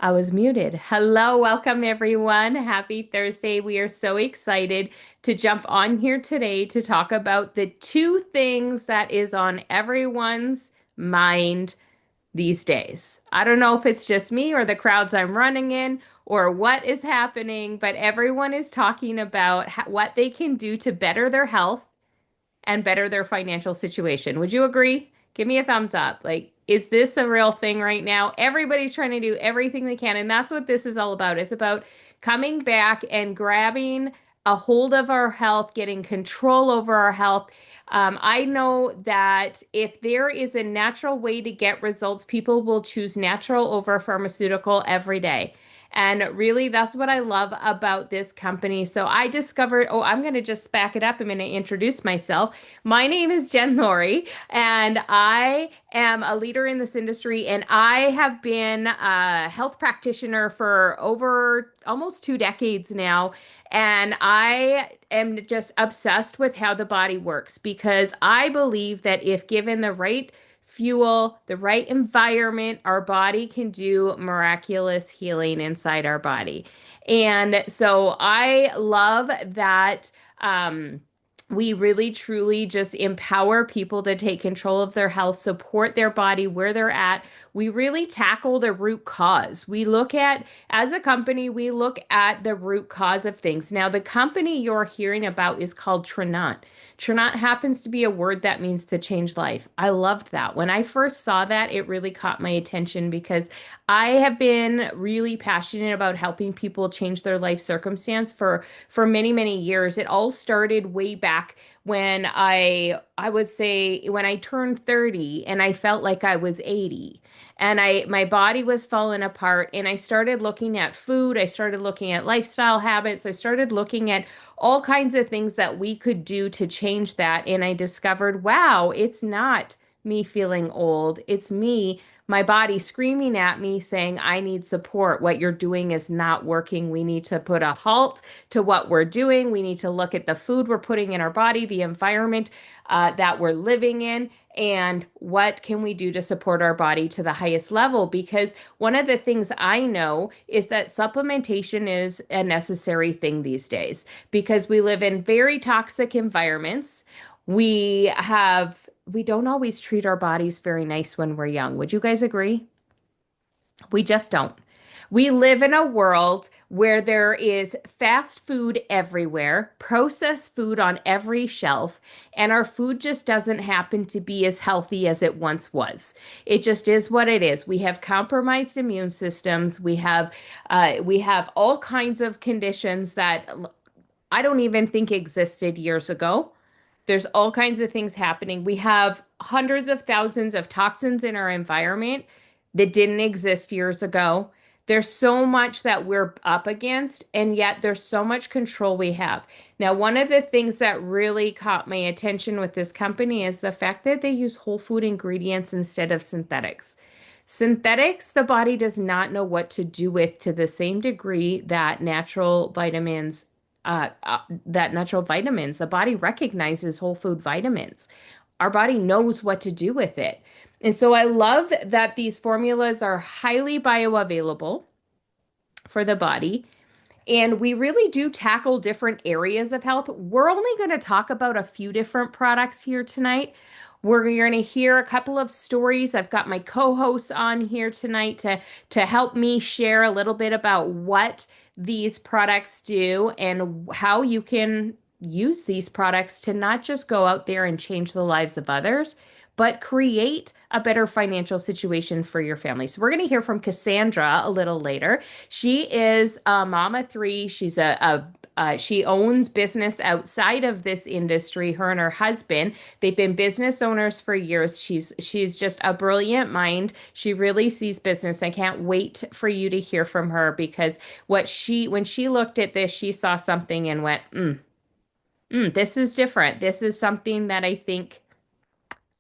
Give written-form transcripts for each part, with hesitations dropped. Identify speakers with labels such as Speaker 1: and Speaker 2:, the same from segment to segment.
Speaker 1: I was muted. Hello, welcome everyone. Happy Thursday. We are so excited to jump on here today to talk about the two things that is on everyone's mind these days. I don't know if it's just me or the crowds I'm running in or what is happening, but everyone is talking about what they can do to better their health and better their financial situation. Would you agree? Give me a thumbs up. Like, is this a real thing right now? Everybody's trying to do everything they can. And that's what this is all about. It's about coming back and grabbing a hold of our health, getting control over our health. I know that if there is a natural way to get results, people will choose natural over pharmaceutical every day. And really, that's what I love about this company. So I discovered, I'm going to just back it up. I'm going to introduce myself. My name is Jen Laurie, and I am a leader in this industry. And I have been a health practitioner for over almost 2 decades now. And I am just obsessed with how the body works because I believe that if given the right fuel, the right environment, our body can do miraculous healing inside our body. And so I love that we really truly just empower people to take control of their health, support their body where they're at. We really tackle the root cause. As a company, we look at the root cause of things. Now, the company you're hearing about is called Trinont. Trinont happens to be a word that means to change life. I loved that. When I first saw that, it really caught my attention because I have been really passionate about helping people change their life circumstance for many, many years. It all started way back when I would say when I turned 30 and I felt like I was 80 and my body was falling apart and I started looking at food, I started looking at lifestyle habits, I started looking at all kinds of things that we could do to change that, and I discovered, wow, it's not me feeling old, it's me, my body screaming at me saying, I need support. What you're doing is not working. We need to put a halt to what we're doing. We need to look at the food we're putting in our body, the environment that we're living in, and what can we do to support our body to the highest level? Because one of the things I know is that supplementation is a necessary thing these days because we live in very toxic environments. We don't always treat our bodies very nice when we're young. Would you guys agree? We just don't. We live in a world where there is fast food everywhere, processed food on every shelf, and our food just doesn't happen to be as healthy as it once was. It just is what it is. We have compromised immune systems. We have all kinds of conditions that I don't even think existed years ago. There's all kinds of things happening. We have hundreds of thousands of toxins in our environment that didn't exist years ago. There's so much that we're up against, and yet there's so much control we have. Now, one of the things that really caught my attention with this company is the fact that they use whole food ingredients instead of synthetics. Synthetics, the body does not know what to do with to the same degree that natural vitamins, the body recognizes whole food vitamins. Our body knows what to do with it. And so I love that these formulas are highly bioavailable for the body. And we really do tackle different areas of health. We're only going to talk about a few different products here tonight. We're going to hear a couple of stories. I've got my co-hosts on here tonight to help me share a little bit about what these products do and how you can use these products to not just go out there and change the lives of others, but create a better financial situation for your family. So we're going to hear from Cassandra a little later. She is a mama three. She owns business outside of this industry. Her and her husband, they've been business owners for years. She's just a brilliant mind. She really sees business. I can't wait for you to hear from her because when she looked at this, she saw something and went, this is different. This is something that I think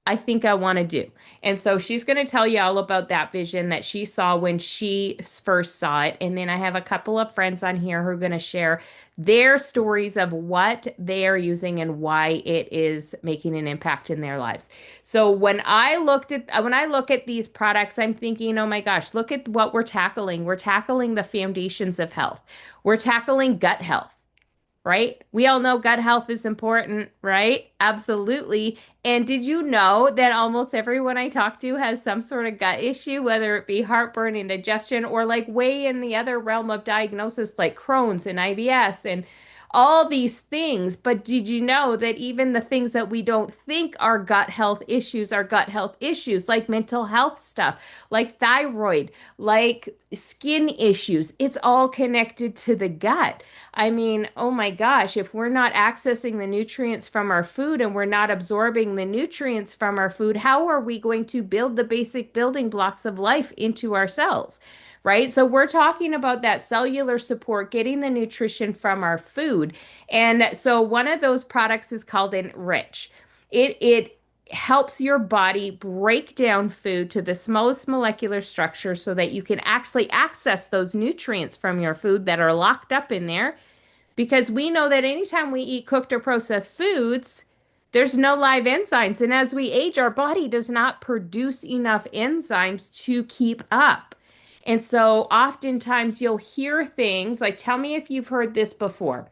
Speaker 1: I think I want to do. And so she's going to tell you all about that vision that she saw when she first saw it. And then I have a couple of friends on here who are going to share their stories of what they are using and why it is making an impact in their lives. So when I look at these products, I'm thinking, oh my gosh, look at what we're tackling. We're tackling the foundations of health. We're tackling gut health, right? We all know gut health is important, right? Absolutely. And did you know that almost everyone I talk to has some sort of gut issue, whether it be heartburn, indigestion, or like way in the other realm of diagnosis like Crohn's and IBS and all these things. But did you know that even the things that we don't think are gut health issues are gut health issues, like mental health stuff, like thyroid, like skin issues? It's all connected to the gut. I mean, oh my gosh, if we're not accessing the nutrients from our food and we're not absorbing the nutrients from our food, how are we going to build the basic building blocks of life into our cells? Right? So we're talking about that cellular support, getting the nutrition from our food. And so one of those products is called Enrich. It helps your body break down food to the smallest molecular structure so that you can actually access those nutrients from your food that are locked up in there, because we know that anytime we eat cooked or processed foods, there's no live enzymes. And as we age, our body does not produce enough enzymes to keep up. And so oftentimes you'll hear things like, tell me if you've heard this before.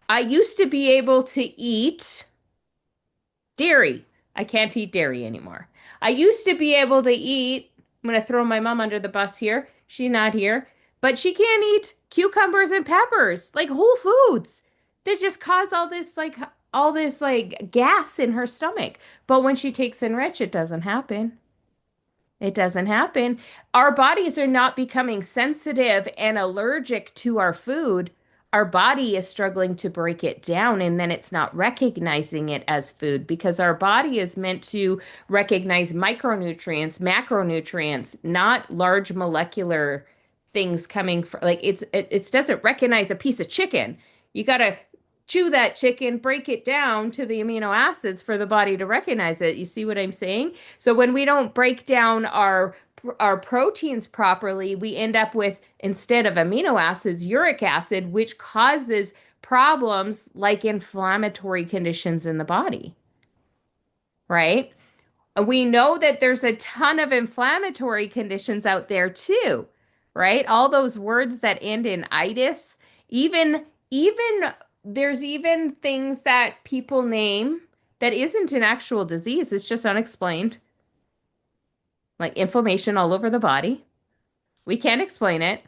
Speaker 1: I used to be able to eat dairy. I can't eat dairy anymore. I used to be able to eat, I'm going to throw my mom under the bus here. She's not here, but she can't eat cucumbers and peppers, like whole foods that just cause all this like gas in her stomach. But when she takes Enrich, it doesn't happen. It doesn't happen. Our bodies are not becoming sensitive and allergic to our food. Our body is struggling to break it down, and then it's not recognizing it as food because our body is meant to recognize micronutrients, macronutrients, not large molecular things coming from, like it doesn't recognize a piece of chicken. You got to chew that chicken, break it down to the amino acids for the body to recognize it. You see what I'm saying? So when we don't break down our proteins properly, we end up with, instead of amino acids, uric acid, which causes problems like inflammatory conditions in the body, right? We know that there's a ton of inflammatory conditions out there too, right? All those words that end in itis, even there's even things that people name that isn't an actual disease, it's just unexplained, like inflammation all over the body. We can't explain it.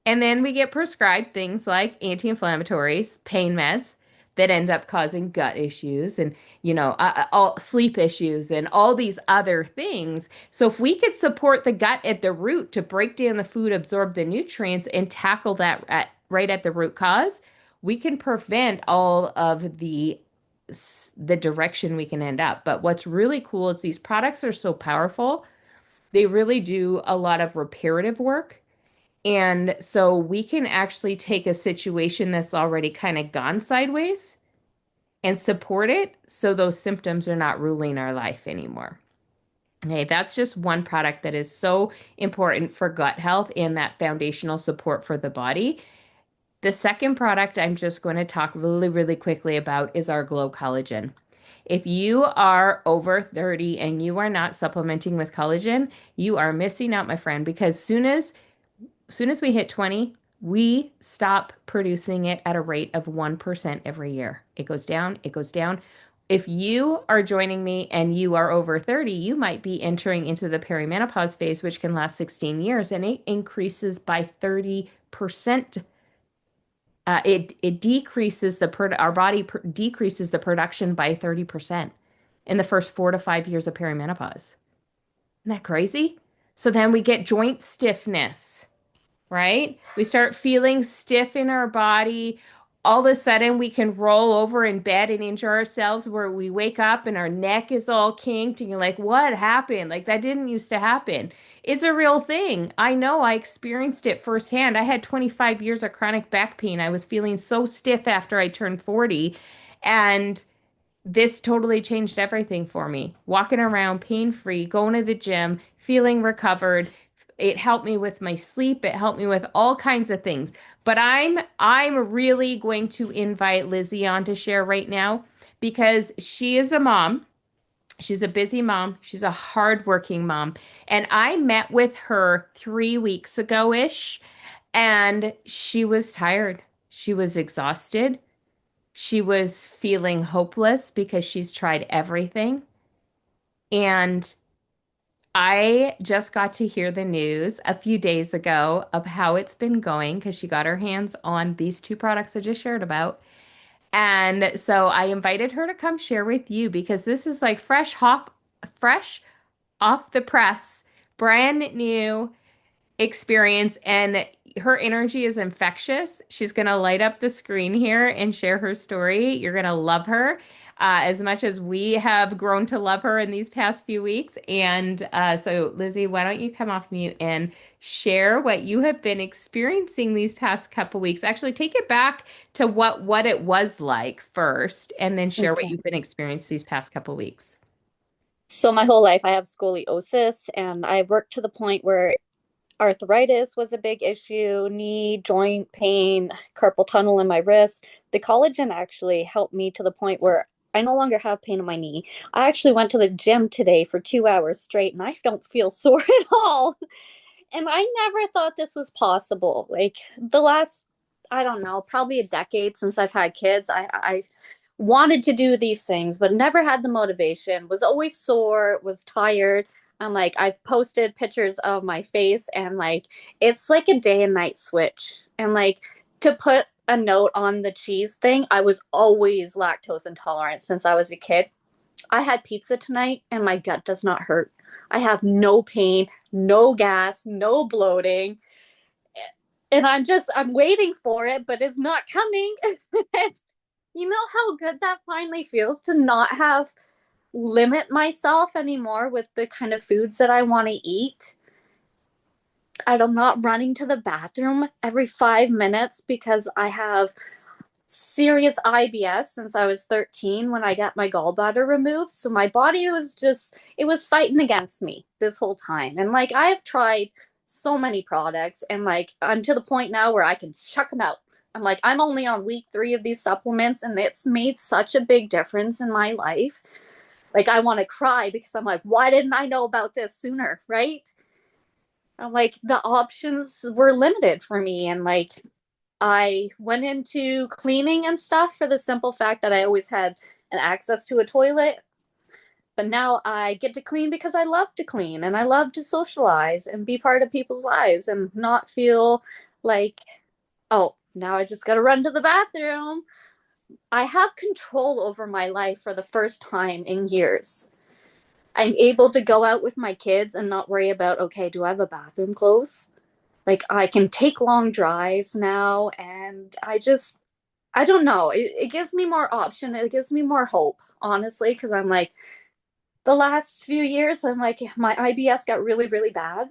Speaker 1: And then we get prescribed things like anti-inflammatories, pain meds that end up causing gut issues and, all sleep issues and all these other things. So if we could support the gut at the root to break down the food, absorb the nutrients, and tackle that right at the root cause, we can prevent all of the direction we can end up. But what's really cool is these products are so powerful. They really do a lot of reparative work. And so we can actually take a situation that's already kind of gone sideways and support it so those symptoms are not ruling our life anymore. Okay, that's just one product that is so important for gut health and that foundational support for the body. The second product I'm just going to talk really, really quickly about is our Glow Collagen. If you are over 30 and you are not supplementing with collagen, you are missing out, my friend, because soon as we hit 20, we stop producing it at a rate of 1% every year. It goes down, it goes down. If you are joining me and you are over 30, you might be entering into the perimenopause phase, which can last 16 years, and it increases by 30%. It decreases our body decreases the production by 30% in the first 4 to 5 years of perimenopause. Isn't that crazy? So then we get joint stiffness, right? We start feeling stiff in our body. All of a sudden, we can roll over in bed and injure ourselves where we wake up and our neck is all kinked, and you're like, what happened? Like, that didn't used to happen. It's a real thing. I know I experienced it firsthand. I had 25 years of chronic back pain. I was feeling so stiff after I turned 40. And this totally changed everything for me. Walking around pain-free, going to the gym, feeling recovered. It helped me with my sleep. It helped me with all kinds of things. But I'm really going to invite Lizzie on to share right now because she is a mom. She's a busy mom. She's a hardworking mom. And I met with her 3 weeks ago-ish, and she was tired. She was exhausted. She was feeling hopeless because she's tried everything. And I just got to hear the news a few days ago of how it's been going because she got her hands on these two products I just shared about. And so I invited her to come share with you because this is like fresh off the press, brand new experience, and her energy is infectious. She's going to light up the screen here and share her story. You're going to love her as much as we have grown to love her in these past few weeks. And so, Lizzie, why don't you come off mute and share what you have been experiencing these past couple weeks? Actually, take it back to what it was like first, and then share what
Speaker 2: Okay.
Speaker 1: you've been experiencing these past couple weeks.
Speaker 2: So my whole life I have scoliosis and I worked to the point where arthritis was a big issue, knee joint pain, carpal tunnel in my wrist. The collagen actually helped me to the point where I no longer have pain in my knee. I actually went to the gym today for 2 hours straight and I don't feel sore at all. And I never thought this was possible. Like the last, I don't know, probably a decade since I've had kids, I wanted to do these things, but never had the motivation, was always sore, was tired. I'm like, I've posted pictures of my face and like, it's like a day and night switch. And like, to put a note on the cheese thing, I was always lactose intolerant since I was a kid. I had pizza tonight and my gut does not hurt. I have no pain, no gas, no bloating. And I'm waiting for it, but it's not coming. You know how good that finally feels to not have limit myself anymore with the kind of foods that I want to eat. I'm not running to the bathroom every 5 minutes because I have serious IBS since I was 13 when I got my gallbladder removed. So my body was just, it was fighting against me this whole time. And like, I have tried so many products and like, I'm to the point now where I can chuck them out. I'm like, I'm only on week 3 of these supplements and it's made such a big difference in my life. Like, I want to cry because I'm like, why didn't I know about this sooner? Right. I'm like, the options were limited for me. And like, I went into cleaning and stuff for the simple fact that I always had an access to a toilet. But now I get to clean because I love to clean and I love to socialize and be part of people's lives and not feel like, oh, now I just got to run to the bathroom. I have control over my life for the first time in years. I'm able to go out with my kids and not worry about, okay, do I have a bathroom close? Like I can take long drives now and I don't know. It gives me more option. It gives me more hope, honestly, because I'm like, the last few years, I'm like, my IBS got really, really bad.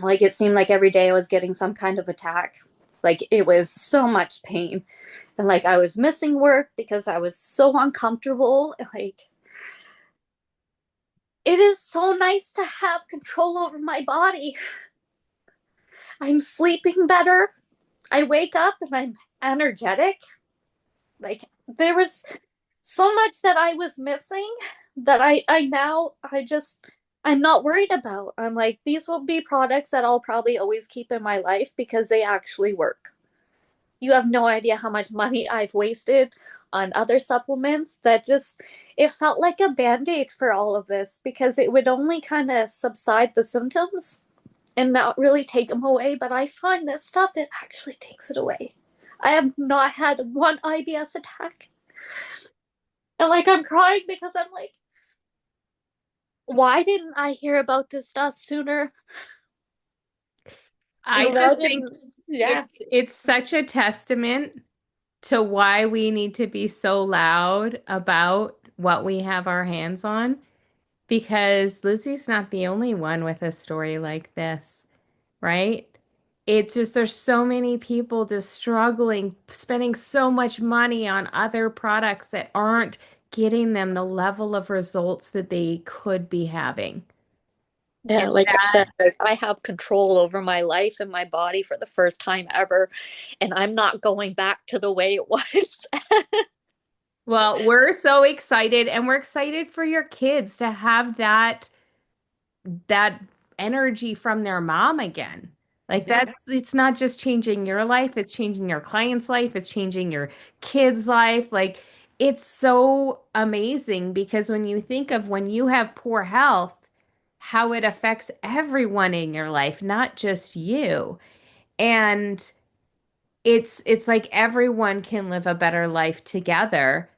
Speaker 2: Like it seemed like every day I was getting some kind of attack. Like it was so much pain. And like I was missing work because I was so uncomfortable. Like it is so nice to have control over my body. I'm sleeping better. I wake up and I'm energetic. Like there was so much that I was missing that I now I'm not worried about. I'm like these will be products that I'll probably always keep in my life because they actually work. You have no idea how much money I've wasted on other supplements that just it felt like a band-aid for all of this because it would only kind of subside the symptoms and not really take them away. But I find this stuff, it actually takes it away. I have not had one IBS attack. And like, I'm crying because I'm like, why didn't I hear about this stuff sooner?
Speaker 1: I
Speaker 2: And why
Speaker 1: just think
Speaker 2: didn't, yeah.
Speaker 1: it's such a testament to why we need to be so loud about what we have our hands on because Lizzie's not the only one with a story like this, right? It's just there's so many people just struggling, spending so much money on other products that aren't getting them the level of results that they could be having.
Speaker 2: Yeah,
Speaker 1: And
Speaker 2: like I
Speaker 1: that,
Speaker 2: said, like, I have control over my life and my body for the first time ever, and I'm not going back to the way it was.
Speaker 1: well, we're so excited and we're excited for your kids to have that energy from their mom again. Like it's not just changing your life, it's changing your client's life, it's changing your kid's life. Like it's so amazing because when you think of when you have poor health, how it affects everyone in your life, not just you. And it's like everyone can live a better life together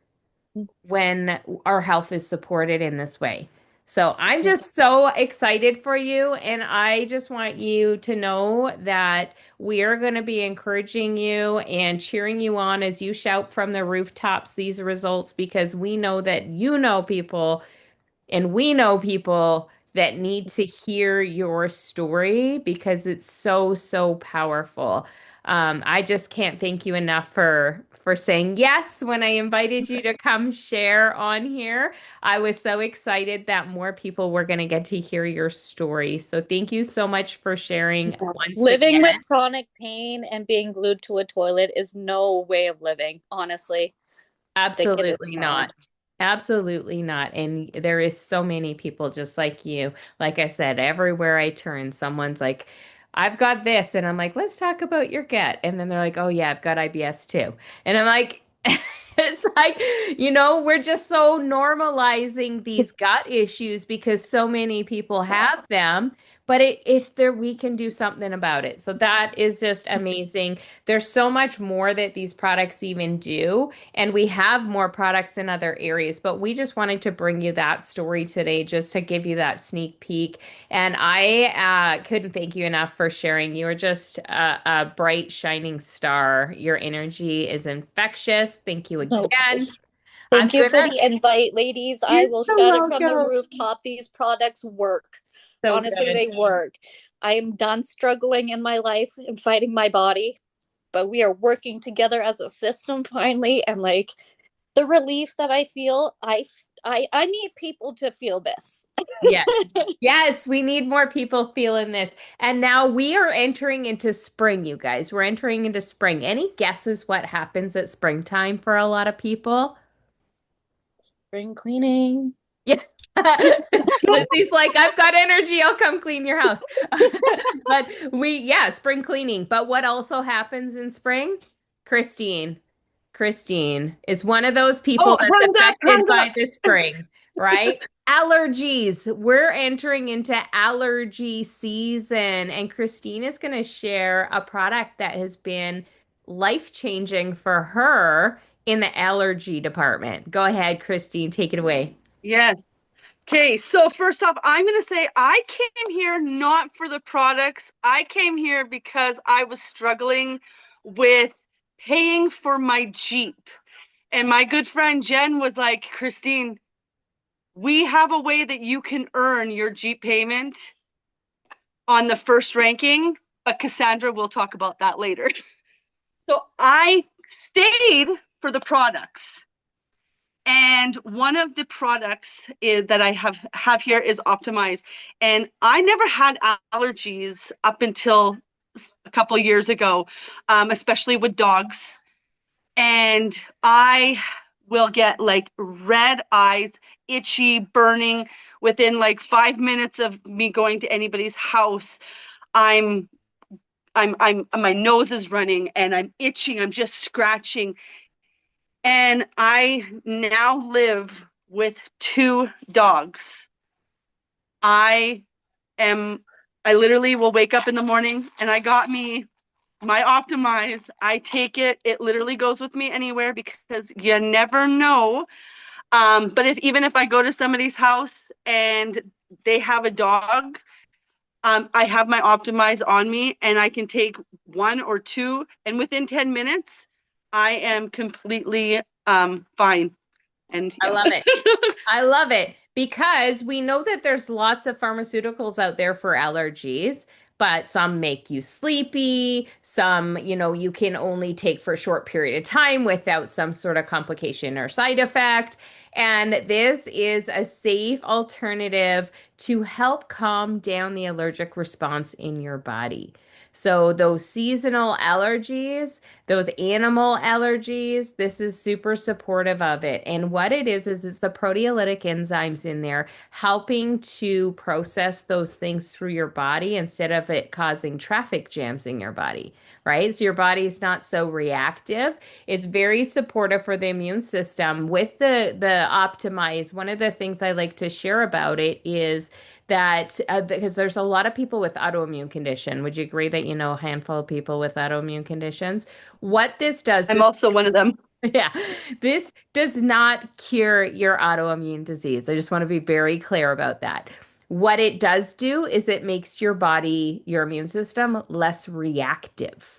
Speaker 1: when our health is supported in this way. So I'm just so excited for you. And I just want you to know that we are going to be encouraging you and cheering you on as you shout from the rooftops these results because we know that you know people and we know people that need to hear your story because it's so, so powerful. I just can't thank you enough for saying yes when I invited you to come share on here. I was so excited that more people were going to get to hear your story. So thank you so much for sharing
Speaker 2: Yeah.
Speaker 1: once
Speaker 2: Living with
Speaker 1: again.
Speaker 2: chronic pain and being glued to a toilet is no way of living, honestly. The kids
Speaker 1: Absolutely
Speaker 2: know.
Speaker 1: not. Absolutely not. And there is so many people just like you. Like I said, everywhere I turn, someone's like, I've got this. And I'm like, let's talk about your gut. And then they're like, oh, yeah, I've got IBS too. And I'm like, it's like, we're just so normalizing these gut issues because so many people have them, but it's there, we can do something about it. So that is just amazing. There's so much more that these products even do. And we have more products in other areas, but we just wanted to bring you that story today just to give you that sneak peek. And I couldn't thank you enough for sharing. You are just a bright, shining star. Your energy is infectious. Thank you
Speaker 2: No
Speaker 1: again.
Speaker 2: worries.
Speaker 1: I'm
Speaker 2: Thank you for
Speaker 1: gonna,
Speaker 2: the invite, ladies. I
Speaker 1: you're
Speaker 2: will
Speaker 1: so
Speaker 2: shout it from the
Speaker 1: welcome.
Speaker 2: rooftop. These products work.
Speaker 1: So
Speaker 2: Honestly,
Speaker 1: good.
Speaker 2: they work. I am done struggling in my life and fighting my body, but we are working together as a system finally. And like the relief that I feel, I need people to feel this.
Speaker 1: Yes. Yes, we need more people feeling this. And now we are entering into spring, you guys. We're entering into spring. Any guesses what happens at springtime for a lot of people?
Speaker 2: Spring cleaning.
Speaker 1: Yeah. Lucy's like, I've got energy. I'll come clean your house. But yeah, spring cleaning. But what also happens in spring? Christine. Christine is one of those people
Speaker 3: Oh,
Speaker 1: that's
Speaker 3: hands up,
Speaker 1: affected
Speaker 3: hands
Speaker 1: by
Speaker 3: up.
Speaker 1: the spring, right? Allergies. We're entering into allergy season, and Christine is going to share a product that has been life-changing for her in the allergy department. Go ahead, Christine, take it away.
Speaker 3: Yes. Okay, so first off, I'm going to say I came here not for the products. I came here because I was struggling with paying for my Jeep. And my good friend Jen was like, Christine, we have a way that you can earn your Jeep payment on the first ranking. But Cassandra, we'll talk about that later. So I stayed for the products. And one of the products is that I have here is Optimize. And I never had allergies up until a couple years ago, especially with dogs. And I will get like red eyes, itchy, burning within like 5 minutes of me going to anybody's house. I'm my nose is running and I'm itching. I'm just scratching. And I now live with two dogs. I am, I literally will wake up in the morning and I got me my Optimize. I take it. It literally goes with me anywhere because you never know. But even if I go to somebody's house and they have a dog, I have my Optimize on me and I can take one or two, and within 10 minutes, I am completely fine. And
Speaker 1: I
Speaker 3: yeah.
Speaker 1: love it. I love it because we know that there's lots of pharmaceuticals out there for allergies, but some make you sleepy. Some, you can only take for a short period of time without some sort of complication or side effect. And this is a safe alternative to help calm down the allergic response in your body. So those seasonal allergies, those animal allergies, this is super supportive of it. And what it is it's the proteolytic enzymes in there helping to process those things through your body instead of it causing traffic jams in your body, right? So your body's not so reactive. It's very supportive for the immune system. With the Optimize, one of the things I like to share about it is that because there's a lot of people with autoimmune condition. Would you agree that you know a handful of people with autoimmune conditions? What this does,
Speaker 3: I'm
Speaker 1: this
Speaker 3: also one of them.
Speaker 1: yeah, this does not cure your autoimmune disease. I just want to be very clear about that. What it does do is it makes your body, your immune system, less reactive.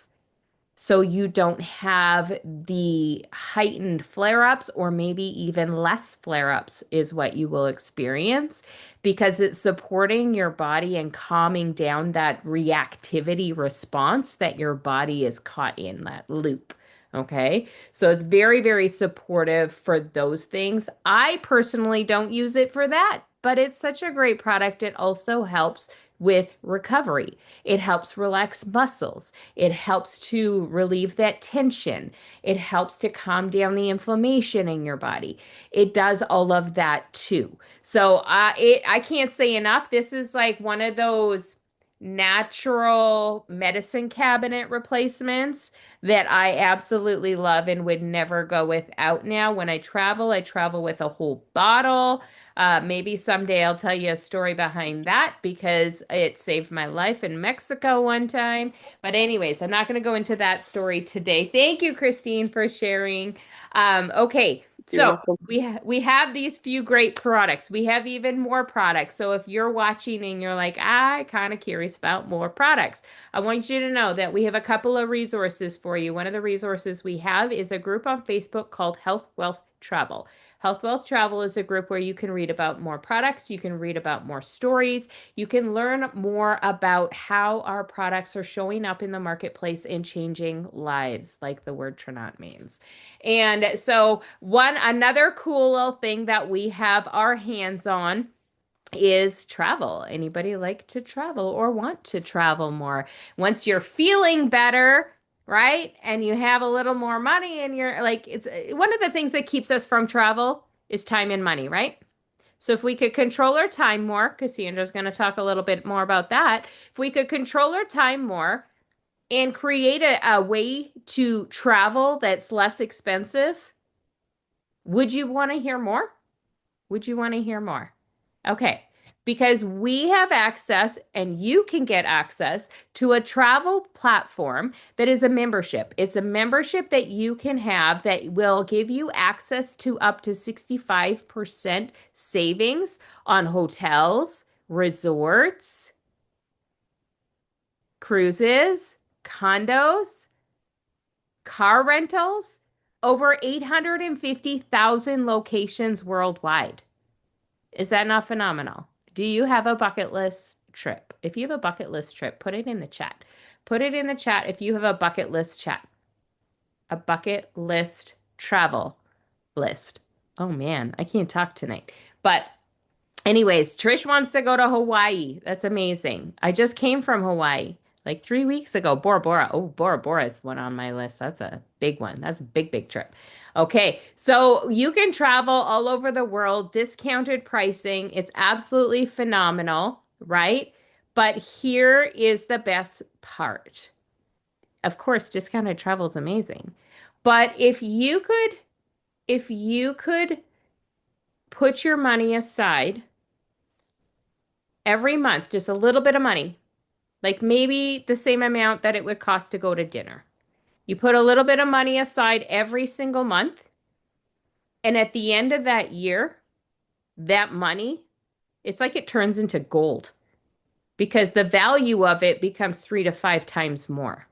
Speaker 1: So you don't have the heightened flare-ups, or maybe even less flare-ups is what you will experience because it's supporting your body and calming down that reactivity response that your body is caught in that loop. Okay. So it's very, very supportive for those things. I personally don't use it for that, but it's such a great product. It also helps with recovery. It helps relax muscles. It helps to relieve that tension. It helps to calm down the inflammation in your body. It does all of that too. So I can't say enough. This is like one of those natural medicine cabinet replacements that I absolutely love and would never go without now. When I travel with a whole bottle. Maybe someday I'll tell you a story behind that because it saved my life in Mexico one time. But anyways, I'm not going to go into that story today. Thank you, Christine, for sharing. Okay,
Speaker 2: You're
Speaker 1: so
Speaker 2: welcome.
Speaker 1: we have these few great products. We have even more products. So if you're watching and you're like, I kind of curious about more products, I want you to know that we have a couple of resources for you. One of the resources we have is a group on Facebook called Health Wealth Travel. Health Wealth Travel is a group where you can read about more products, you can read about more stories, you can learn more about how our products are showing up in the marketplace and changing lives, like the word Trinot means. And so another cool little thing that we have our hands on is travel. Anybody like to travel or want to travel more? Once you're feeling better, right? And you have a little more money and you're like, it's one of the things that keeps us from travel is time and money, right? So if we could control our time more, Cassandra's going to talk a little bit more about that. If we could control our time more and create a way to travel that's less expensive, would you want to hear more? Would you want to hear more? Okay, because we have access and you can get access to a travel platform that is a membership. It's a membership that you can have that will give you access to up to 65% savings on hotels, resorts, cruises, condos, car rentals, over 850,000 locations worldwide. Is that not phenomenal? Do you have a bucket list trip? If you have a bucket list trip, put it in the chat. Put it in the chat if you have a bucket list chat. A bucket list travel list. Oh man, I can't talk tonight. But anyways, Trish wants to go to Hawaii. That's amazing. I just came from Hawaii like 3 weeks ago. Bora Bora. Oh, Bora Bora is one on my list. That's a big one. That's a big, big trip. Okay, so you can travel all over the world, discounted pricing. It's absolutely phenomenal, right? But here is the best part. Of course, discounted travel is amazing. But if you could put your money aside every month, just a little bit of money, like maybe the same amount that it would cost to go to dinner. You put a little bit of money aside every single month, and at the end of that year, that money, it's like it turns into gold because the value of it becomes 3 to 5 times more.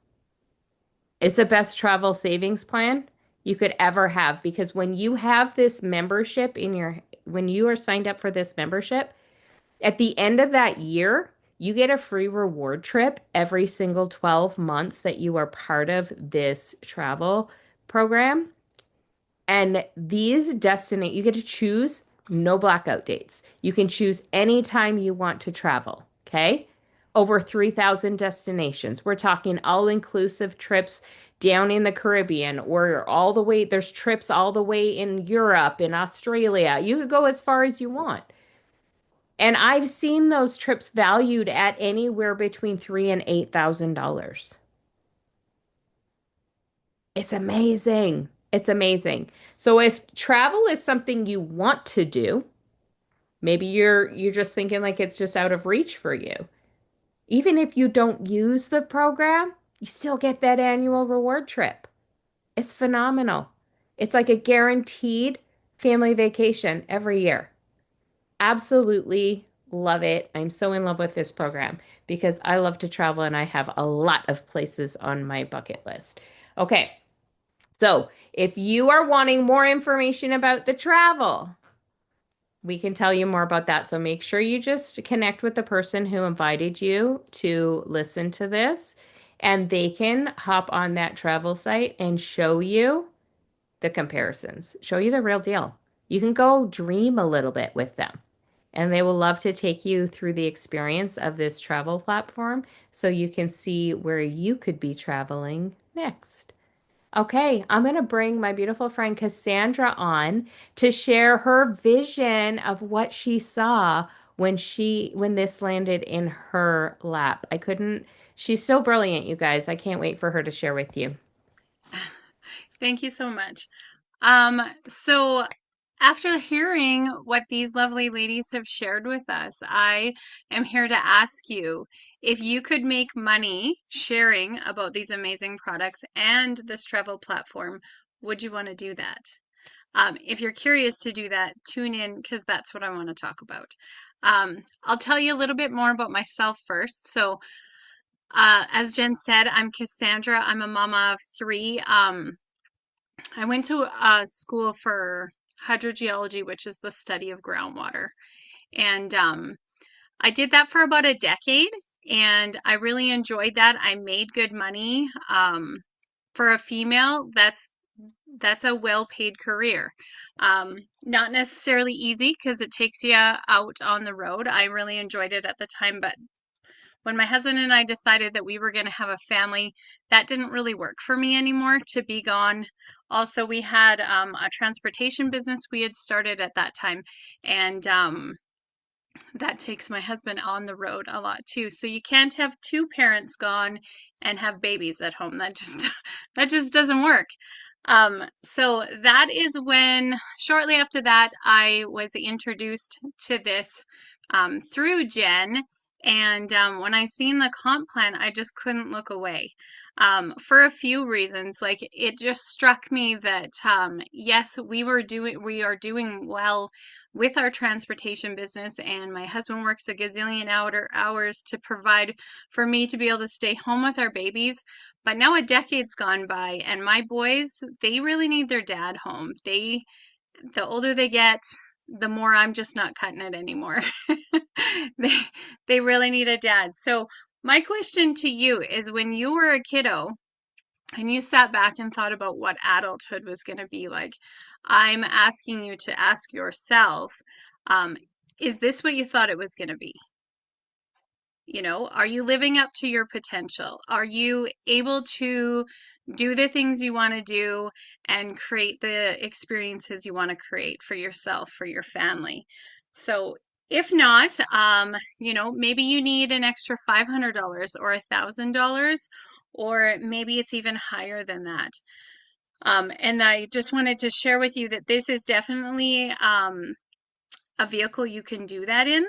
Speaker 1: It's the best travel savings plan you could ever have because when you have this membership when you are signed up for this membership, at the end of that year, You get a free reward trip every single 12 months that you are part of this travel program. And these destinate, you get to choose no blackout dates. You can choose anytime you want to travel. Okay. Over 3,000 destinations. We're talking all-inclusive trips down in the Caribbean or all the way, there's trips all the way in Europe, in Australia. You could go as far as you want. And I've seen those trips valued at anywhere between $3,000 and $8,000. It's amazing. It's amazing. So if travel is something you want to do, maybe you're just thinking like it's just out of reach for you. Even if you don't use the program, you still get that annual reward trip. It's phenomenal. It's like a guaranteed family vacation every year. Absolutely love it. I'm so in love with this program because I love to travel and I have a lot of places on my bucket list. Okay. So, if you are wanting more information about the travel, we can tell you more about that. So, make sure you just connect with the person who invited you to listen to this, and they can hop on that travel site and show you the comparisons, show you the real deal. You can go dream a little bit with them, and they will love to take you through the experience of this travel platform so you can see where you could be traveling next. Okay, I'm going to bring my beautiful friend Cassandra on to share her vision of what she saw when this landed in her lap. She's so brilliant, you guys. I can't wait for her to share with you.
Speaker 4: Thank you so much. So after hearing what these lovely ladies have shared with us, I am here to ask you if you could make money sharing about these amazing products and this travel platform, would you want to do that? If you're curious to do that, tune in because that's what I want to talk about. I'll tell you a little bit more about myself first. So, as Jen said, I'm Cassandra. I'm a mama of three. I went to school for hydrogeology, which is the study of groundwater. And I did that for about a decade, and I really enjoyed that. I made good money. For a female, that's a well-paid career. Not necessarily easy because it takes you out on the road. I really enjoyed it at the time, but when my husband and I decided that we were going to have a family, that didn't really work for me anymore to be gone. Also, we had a transportation business we had started at that time, and that takes my husband on the road a lot too. So you can't have two parents gone and have babies at home. That just that just doesn't work. So that is when, shortly after that, I was introduced to this through Jen. And when I seen the comp plan, I just couldn't look away for a few reasons. Like it just struck me that yes, we are doing well with our transportation business, and my husband works a gazillion hours to provide for me to be able to stay home with our babies. But now a decade's gone by, and my boys, they really need their dad home. The older they get, the more I'm just not cutting it anymore. They they really need a dad. So my question to you is, when you were a kiddo and you sat back and thought about what adulthood was going to be like, I'm asking you to ask yourself, um, is this what you thought it was going to be? You know, are you living up to your potential? Are you able to do the things you want to do and create the experiences you want to create for yourself, for your family? So if not, you know, maybe you need an extra $500 or $1,000, or maybe it's even higher than that. And I just wanted to share with you that this is definitely a vehicle you can do that in.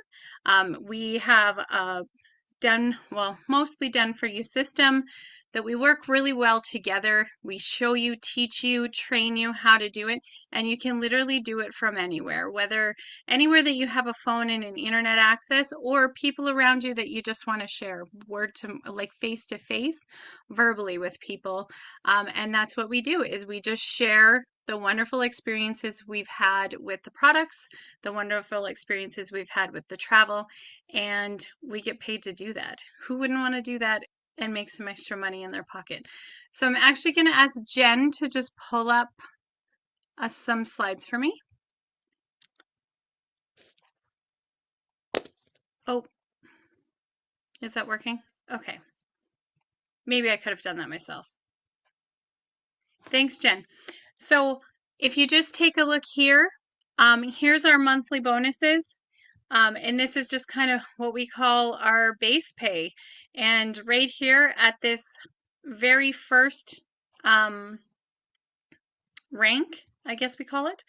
Speaker 4: We have a done, well, mostly done for you system that we work really well together. We show you, teach you, train you how to do it, and you can literally do it from anywhere, whether anywhere that you have a phone and an internet access, or people around you that you just want to share word to, like face to face, verbally with people. And that's what we do, is we just share the wonderful experiences we've had with the products, the wonderful experiences we've had with the travel, and we get paid to do that. Who wouldn't want to do that and make some extra money in their pocket? So I'm actually going to ask Jen to just pull up some slides for me. Oh, is that working? Okay. Maybe I could have done that myself. Thanks, Jen. So if you just take a look here, here's our monthly bonuses. And this is just kind of what we call our base pay. And right here at this very first rank, I guess we call it,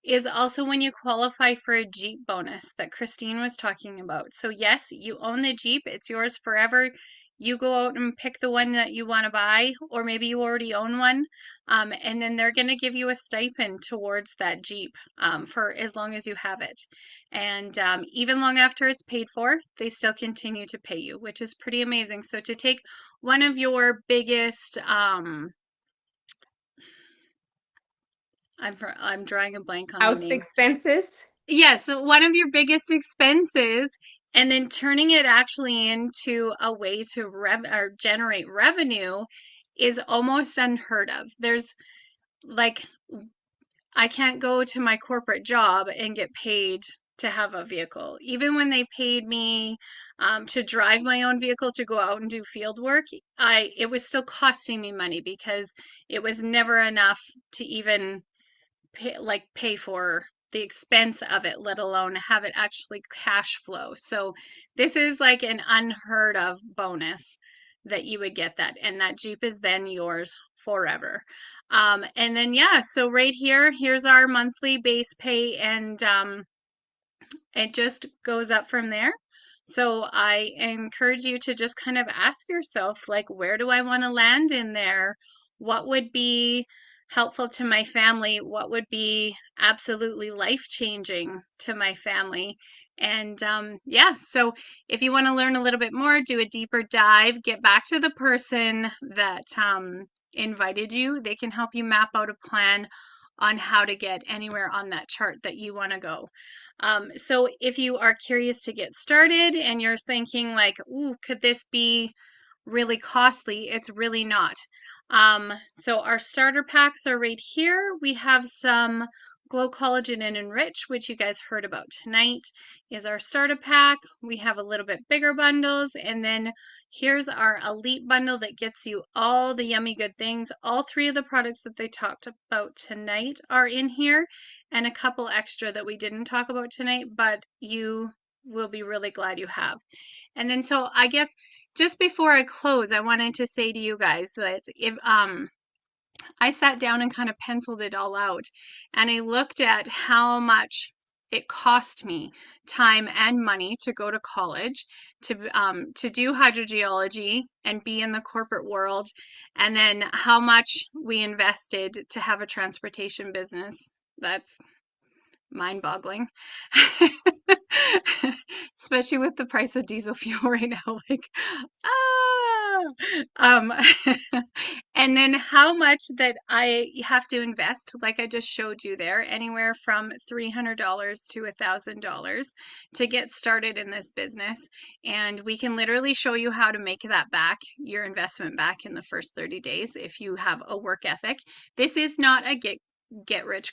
Speaker 4: is also when you qualify for a Jeep bonus that Christine was talking about. So yes, you own the Jeep, it's yours forever. You go out and pick the one that you want to buy, or maybe you already own one, and then they're going to give you a stipend towards that Jeep for as long as you have it. And even long after it's paid for, they still continue to pay you, which is pretty amazing. So to take one of your biggest, I'm drawing a blank on the
Speaker 1: House
Speaker 4: name.
Speaker 1: expenses.
Speaker 4: Yes, so one of your biggest expenses, and then turning it actually into a way to generate revenue is almost unheard of. There's like, I can't go to my corporate job and get paid to have a vehicle. Even when they paid me to drive my own vehicle to go out and do field work, it was still costing me money because it was never enough to even pay for the expense of it, let alone have it actually cash flow. So this is like an unheard of bonus that you would get that, and that Jeep is then yours forever. And then yeah, so right here, here's our monthly base pay, and it just goes up from there. So I encourage you to just kind of ask yourself, like, where do I want to land in there? What would be helpful to my family? What would be absolutely life-changing to my family? And yeah, so if you want to learn a little bit more, do a deeper dive, get back to the person that invited you. They can help you map out a plan on how to get anywhere on that chart that you want to go. So if you are curious to get started and you're thinking like, ooh, could this be really costly? It's really not. So our starter packs are right here. We have some Glow Collagen and Enrich, which you guys heard about tonight, is our starter pack. We have a little bit bigger bundles, and then here's our Elite bundle that gets you all the yummy good things. All three of the products that they talked about tonight are in here, and a couple extra that we didn't talk about tonight, but you will be really glad you have. And then so I guess just before I close, I wanted to say to you guys that if I sat down and kind of penciled it all out, and I looked at how much it cost me time and money to go to college, to do hydrogeology and be in the corporate world, and then how much we invested to have a transportation business. That's mind-boggling. Especially with the price of diesel fuel right now, like, um, and then how much that I have to invest, like I just showed you there, anywhere from $300 to $1,000 to get started in this business. And we can literally show you how to make that back, your investment back in the first 30 days if you have a work ethic. This is not a get rich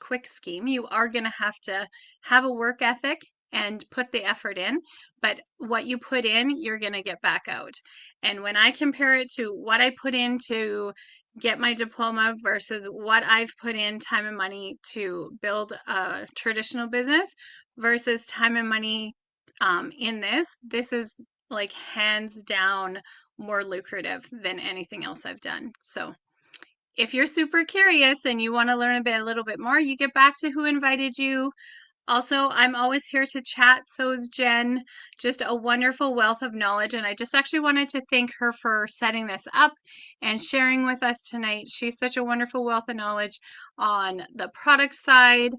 Speaker 4: quick scheme. You are going to have a work ethic and put the effort in, but what you put in, you're going to get back out. And when I compare it to what I put in to get my diploma versus what I've put in time and money to build a traditional business versus time and money in this is like hands down more lucrative than anything else I've done. So if you're super curious and you want to learn a little bit more, you get back to who invited you. Also, I'm always here to chat. So is Jen. Just a wonderful wealth of knowledge. And I just actually wanted to thank her for setting this up and sharing with us tonight. She's such a wonderful wealth of knowledge on the product side.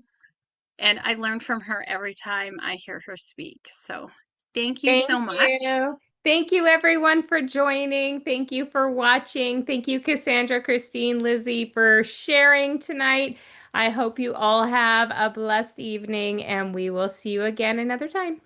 Speaker 4: And I learn from her every time I hear her speak. So thank you
Speaker 1: Thank
Speaker 4: so much.
Speaker 1: you. Thank you, everyone, for joining. Thank you for watching. Thank you, Cassandra, Christine, Lizzie, for sharing tonight. I hope you all have a blessed evening, and we will see you again another time.